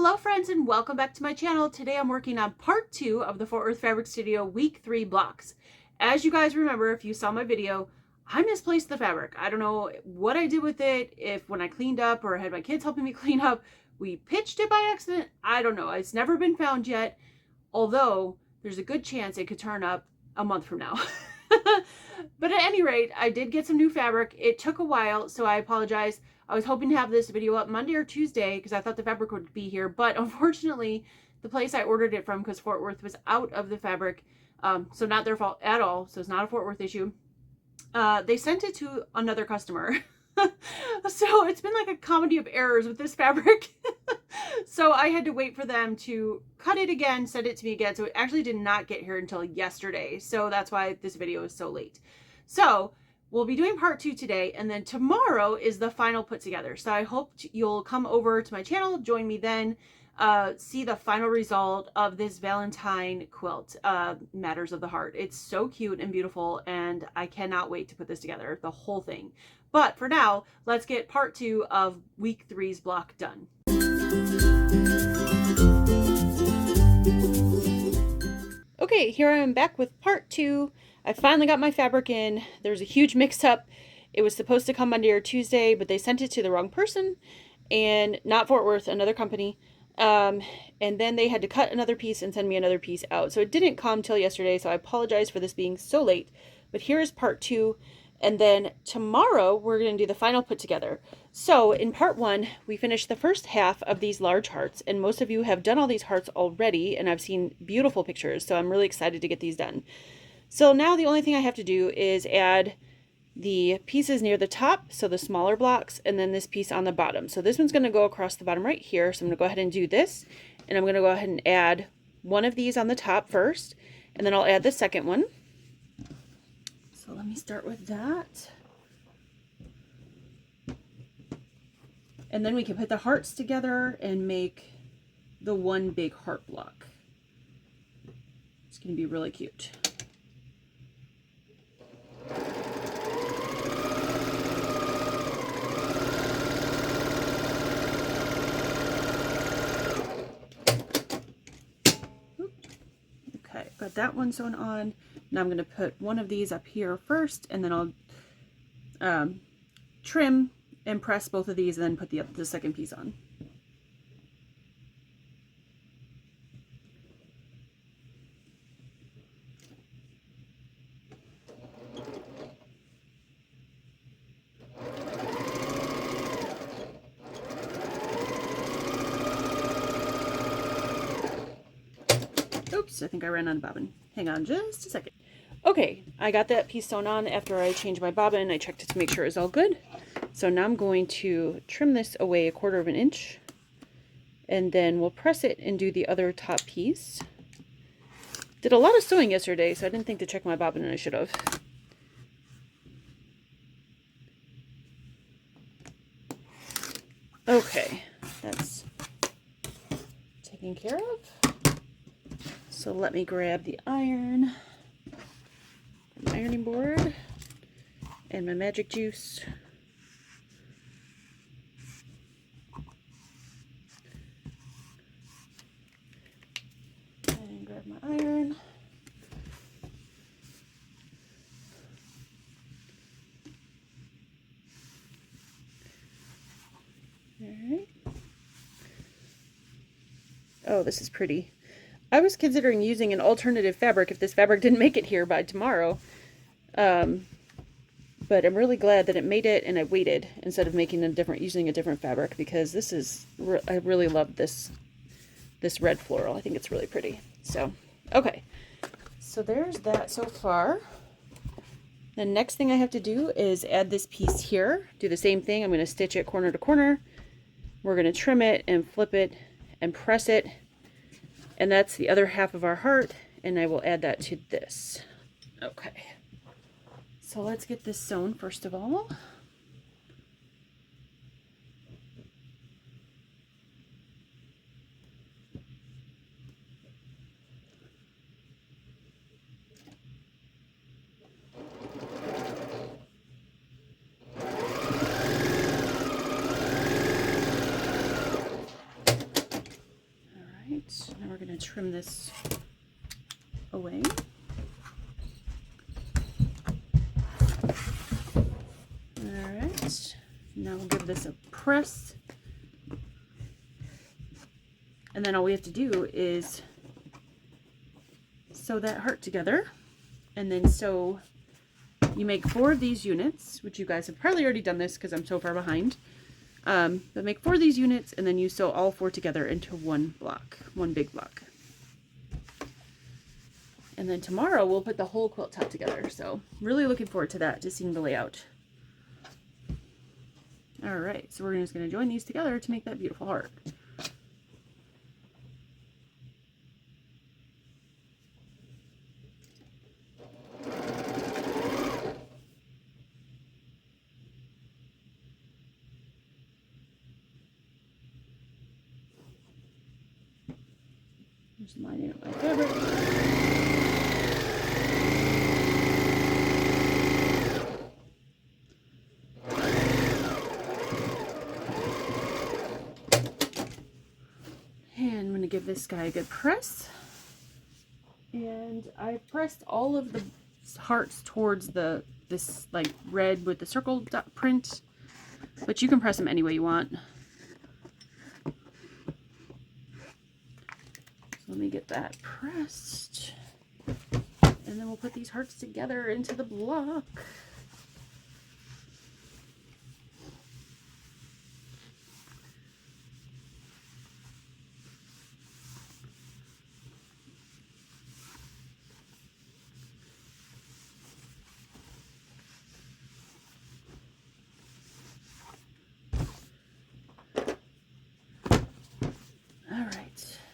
Hello friends and welcome back to my channel. Today I'm working on part 2 of the Fort Worth Fabric Studio week 3 blocks. As you guys remember, if you saw my video, I misplaced the fabric. I don't know what I did with it, if when I cleaned up or had my kids helping me clean up, we pitched it by accident. I don't know. It's never been found yet, although there's a good chance it could turn up a month from now. But at any rate, I did get some new fabric. It took a while, so I apologize. I was hoping to have this video up Monday or Tuesday because I thought the fabric would be here, but unfortunately, the place I ordered it from, because Fort Worth was out of the fabric, so not their fault at all, so it's not a Fort Worth issue, they sent it to another customer. So it's been like a comedy of errors with this fabric. So I had to wait for them to cut it again, send it to me again. So it actually did not get here until yesterday. So that's why this video is so late. So we'll be doing part 2 today, and then tomorrow is the final put together. So I hope you'll come over to my channel, join me then, see the final result of this Valentine quilt, Matters of the Heart. It's so cute and beautiful, and I cannot wait to put this together, the whole thing. But for now, let's get part 2 of week 3's block done. Okay, here I am back with part 2. I finally got my fabric in. There was a huge mix-up. It was supposed to come Monday or Tuesday, but they sent it to the wrong person, and not Fort Worth, another company. And then they had to cut another piece and send me another piece out. So it didn't come till yesterday, so I apologize for this being so late. But here is part 2. And then tomorrow we're going to do the final put together. So in part 1, we finished the first half of these large hearts, and most of you have done all these hearts already, and I've seen beautiful pictures, so I'm really excited to get these done. So now the only thing I have to do is add the pieces near the top, so the smaller blocks, and then this piece on the bottom. So this one's going to go across the bottom right here, so I'm going to go ahead and do this, and I'm going to go ahead and add one of these on the top first, and then I'll add the second one. So let me start with that. And then we can put the hearts together and make the one big heart block. It's going to be really cute. Okay, got that one sewn on. Now I'm going to put one of these up here first, and then I'll trim and press both of these, and then put the second piece on. Oops, I think I ran on bobbin. Hang on just a second. Okay, I got that piece sewn on after I changed my bobbin. I checked it to make sure it was all good. So now I'm going to trim this away 1/4 of an inch, and then we'll press it and do the other top piece. Did a lot of sewing yesterday, so I didn't think to check my bobbin, and I should have. Okay, that's taken care of. So let me grab the iron, an ironing board, and my magic juice. And grab my iron. Alright. Oh, this is pretty. I was considering using an alternative fabric if this fabric didn't make it here by tomorrow. But I'm really glad that it made it, and I waited instead of using a different fabric, because this is, I really love this red floral. I think it's really pretty. So, okay. So there's that so far. The next thing I have to do is add this piece here. Do the same thing. I'm going to stitch it corner to corner. We're going to trim it and flip it and press it. And that's the other half of our heart, and I will add that to this. Okay. So let's get this sewn first of all. right, now we're going to trim this away. Alright, now we'll give this a press. And then all we have to do is sew that heart together. And then sew, you make 4 of these units, which you guys have probably already done this because I'm so far behind. But make 4 of these units and then you sew all 4 together into one block, one big block. And then tomorrow we'll put the whole quilt top together. So really looking forward to that, to seeing the layout. All right, so we're just going to join these together to make that beautiful heart. Just lining up my fabric. And I'm going to give this guy a good press. And I pressed all of the hearts towards this like red with the circle dot print, but you can press them any way you want. Let me get that pressed. And then we'll put these hearts together into the block.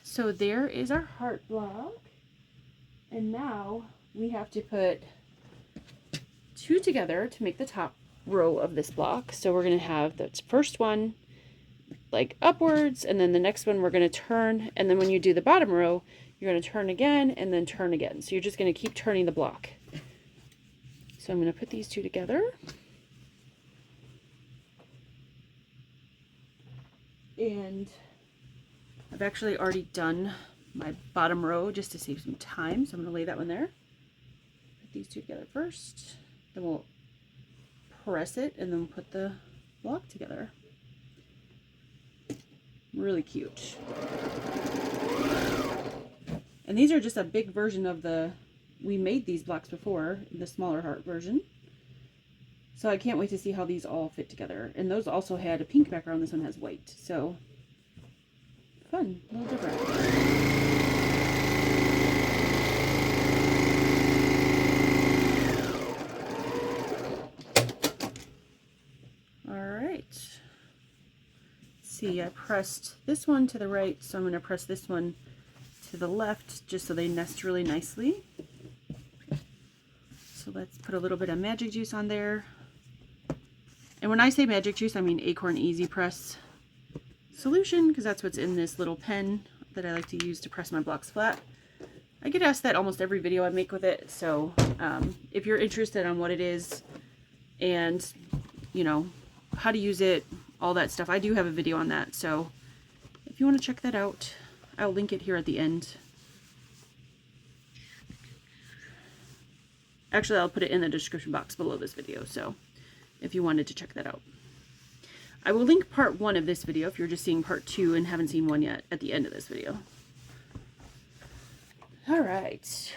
So there is our heart block. And now we have to put 2 together to make the top row of this block. So we're going to have the first one like upwards, and then the next one we're going to turn, and then when you do the bottom row, you're going to turn again and then turn again. So you're just going to keep turning the block. So I'm going to put these 2 together. And I've actually already done my bottom row just to save some time, so I'm going to lay that one there. Put these 2 together first, then we'll press it and then put the block together. Really cute. And these are just a big version of we made these blocks before, the smaller heart version. So I can't wait to see how these all fit together. And those also had a pink background, this one has white, so fun, a little different. Alright. See, I pressed this one to the right, so I'm going to press this one to the left just so they nest really nicely. So let's put a little bit of magic juice on there. And when I say magic juice, I mean Acorn Easy Press solution, because that's what's in this little pen that I like to use to press my blocks flat. I get asked that almost every video I make with it, so if you're interested on what it is and you know how to use it, all that stuff, I do have a video on that, so if you want to check that out, I'll link it here at the end. Actually, I'll put it in the description box below this video, so if you wanted to check that out. I will link part 1 of this video if you're just seeing part 2 and haven't seen 1 yet at the end of this video. Alright,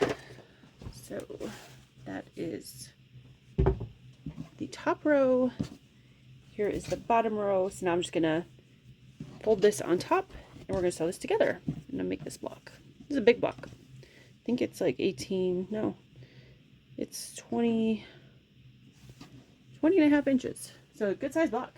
so that is the top row. Here is the bottom row. So now I'm just going to fold this on top and we're going to sew this together. I'm going to make this block. This is a big block. I think it's like 18, no, it's 20 and a half inches. So a good size block.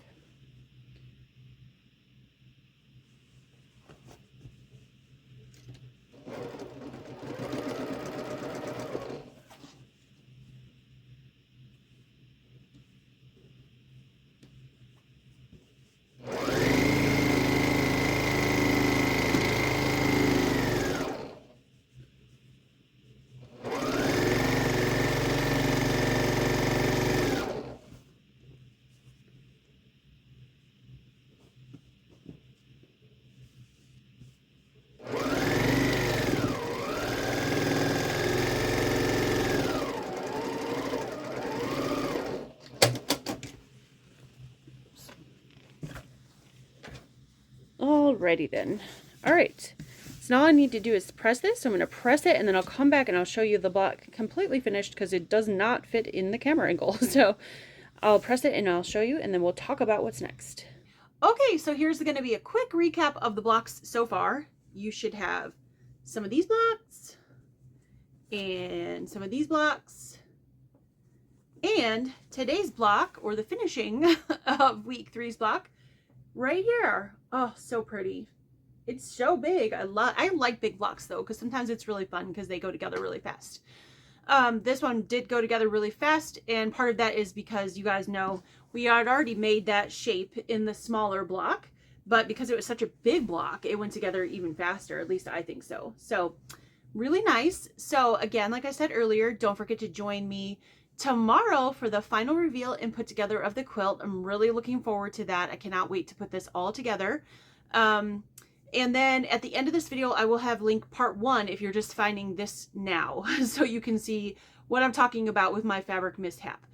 Alrighty then. Alright. So now all I need to do is press this. So I'm going to press it and then I'll come back and I'll show you the block completely finished because it does not fit in the camera angle. So I'll press it and I'll show you and then we'll talk about what's next. Okay, so here's going to be a quick recap of the blocks so far. You should have some of these blocks and some of these blocks and today's block, or the finishing of week 3's block right here. Oh, so pretty. It's so big. I like big blocks though, because sometimes it's really fun because they go together really fast. This one did go together really fast, and part of that is because you guys know we had already made that shape in the smaller block, but because it was such a big block, it went together even faster. At least I think so. So really nice. So again, like I said earlier, don't forget to join me tomorrow for the final reveal and put together of the quilt. I'm really looking forward to that. I cannot wait to put this all together. And then at the end of this video, I will have link part 1 if you're just finding this now, so you can see what I'm talking about with my fabric mishap.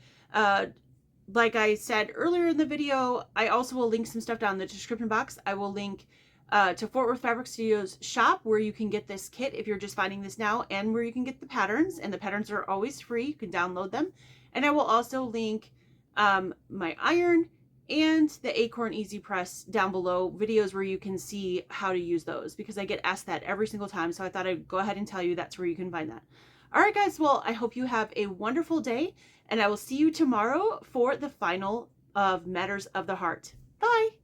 Like I said earlier in the video, I also will link some stuff down in the description box. I will link to Fort Worth Fabric Studios shop where you can get this kit if you're just finding this now, and where you can get the patterns, and the patterns are always free. You can download them. And I will also link my iron and the Acorn Easy Press down below, videos where you can see how to use those, because I get asked that every single time. So I thought I'd go ahead and tell you that's where you can find that. All right, guys. Well, I hope you have a wonderful day, and I will see you tomorrow for the final of Matters of the Heart. Bye.